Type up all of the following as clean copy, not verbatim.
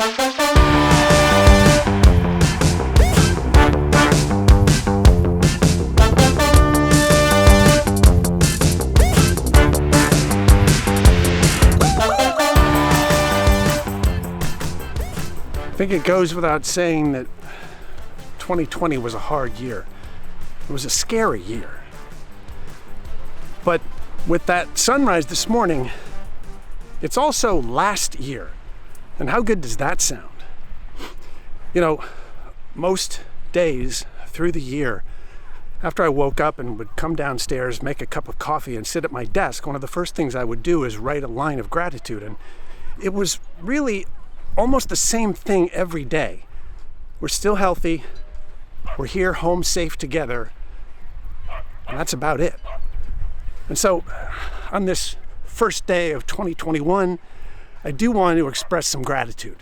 I think it goes without saying that 2020 was a hard year. It was a scary year. But with that sunrise this morning, it's also last year. And how good does that sound? You know, most days through the year, after I woke up and would come downstairs, make a cup of coffee, and sit at my desk, one of the first things I would do is write a line of gratitude. And it was really almost the same thing every day. We're still healthy, we're here home safe together, and that's about it. And so on this first day of 2021, I do want to express some gratitude.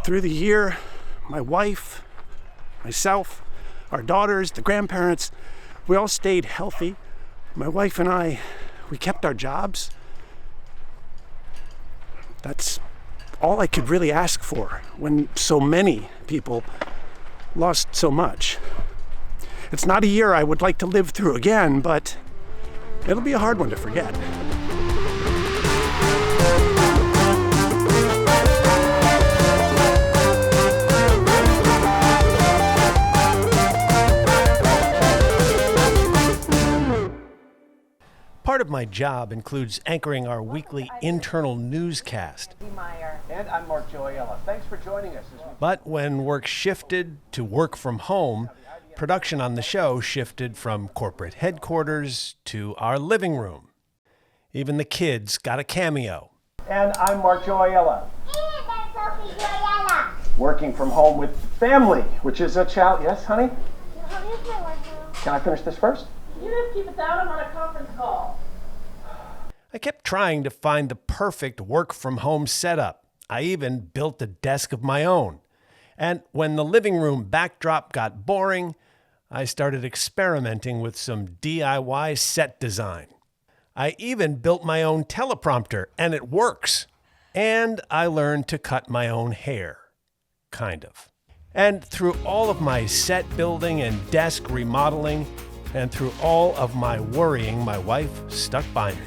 Through the year, my wife, myself, our daughters, the grandparents, we all stayed healthy. My wife and I, we kept our jobs. That's all I could really ask for when so many people lost so much. It's not a year I would like to live through again, but it'll be a hard one to forget. Part of my job includes anchoring our weekly internal newscast. And I'm Mark Joyella. Thanks for joining us. But when work shifted to work from home, production on the show shifted from corporate headquarters to our living room. Even the kids got a cameo. And I'm Mark Joyella. Working from home with family, which is a challenge. Yes, honey? Can I finish this first? You just keep it down. I'm on a conference call. I kept trying to find the perfect work from home setup. I even built a desk of my own. And when the living room backdrop got boring, I started experimenting with some DIY set design. I even built my own teleprompter, and it works. And I learned to cut my own hair. Kind of. And through all of my set building and desk remodeling, and through all of my worrying, my wife stuck by me.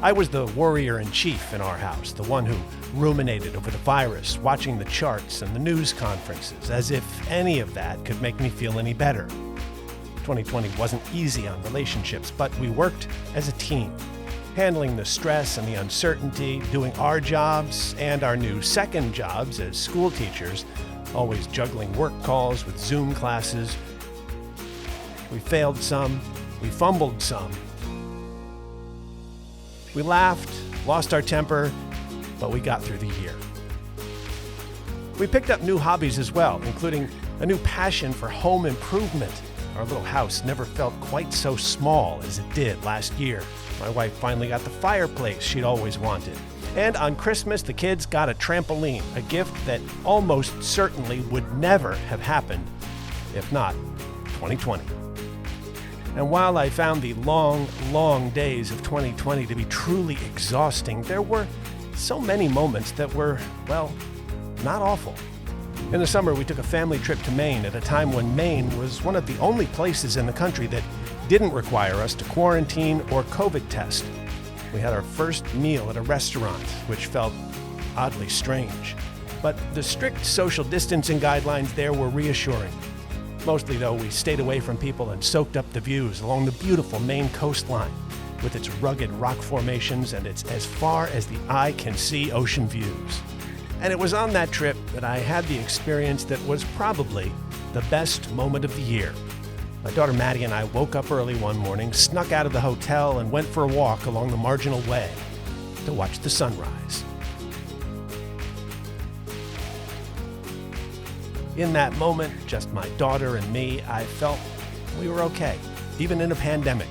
I was the warrior-in-chief in our house, the one who ruminated over the virus, watching the charts and the news conferences, as if any of that could make me feel any better. 2020 wasn't easy on relationships, but we worked as a team, handling the stress and the uncertainty, doing our jobs and our new second jobs as school teachers, always juggling work calls with Zoom classes. We failed some, we fumbled some. We laughed, lost our temper, but we got through the year. We picked up new hobbies as well, including a new passion for home improvement. Our little house never felt quite so small as it did last year. My wife finally got the fireplace she'd always wanted. And on Christmas, the kids got a trampoline, a gift that almost certainly would never have happened if not 2020. And while I found the long, long days of 2020 to be truly exhausting, there were so many moments that were, well, not awful. In the summer, we took a family trip to Maine at a time when Maine was one of the only places in the country that didn't require us to quarantine or COVID test. We had our first meal at a restaurant, which felt oddly strange. But the strict social distancing guidelines there were reassuring. Mostly, though, we stayed away from people and soaked up the views along the beautiful Maine coastline with its rugged rock formations and its as far as the eye can see ocean views. And it was on that trip that I had the experience that was probably the best moment of the year. My daughter Maddie and I woke up early one morning, snuck out of the hotel, and went for a walk along the marginal way to watch the sunrise. In that moment, just my daughter and me, I felt we were okay. Even in a pandemic,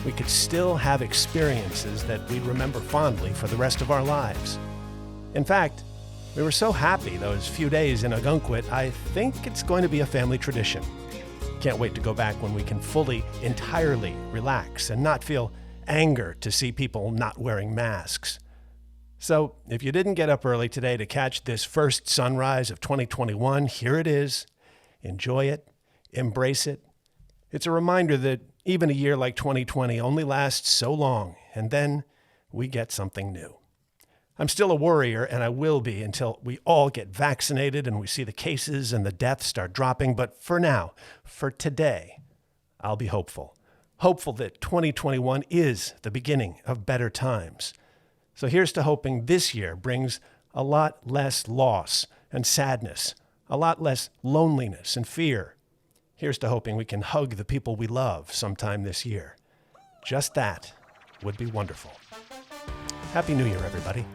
we could still have experiences that we'd remember fondly for the rest of our lives. In fact, we were so happy those few days in Ogunquit, I think it's going to be a family tradition. Can't wait to go back when we can fully, entirely relax and not feel anger to see people not wearing masks. So if you didn't get up early today to catch this first sunrise of 2021, here it is. Enjoy it. Embrace it. It's a reminder that even a year like 2020 only lasts so long, and then we get something new. I'm still a worrier, and I will be until we all get vaccinated and we see the cases and the deaths start dropping. But for now, for today, I'll be hopeful. Hopeful that 2021 is the beginning of better times. So here's to hoping this year brings a lot less loss and sadness, a lot less loneliness and fear. Here's to hoping we can hug the people we love sometime this year. Just that would be wonderful. Happy New Year, everybody.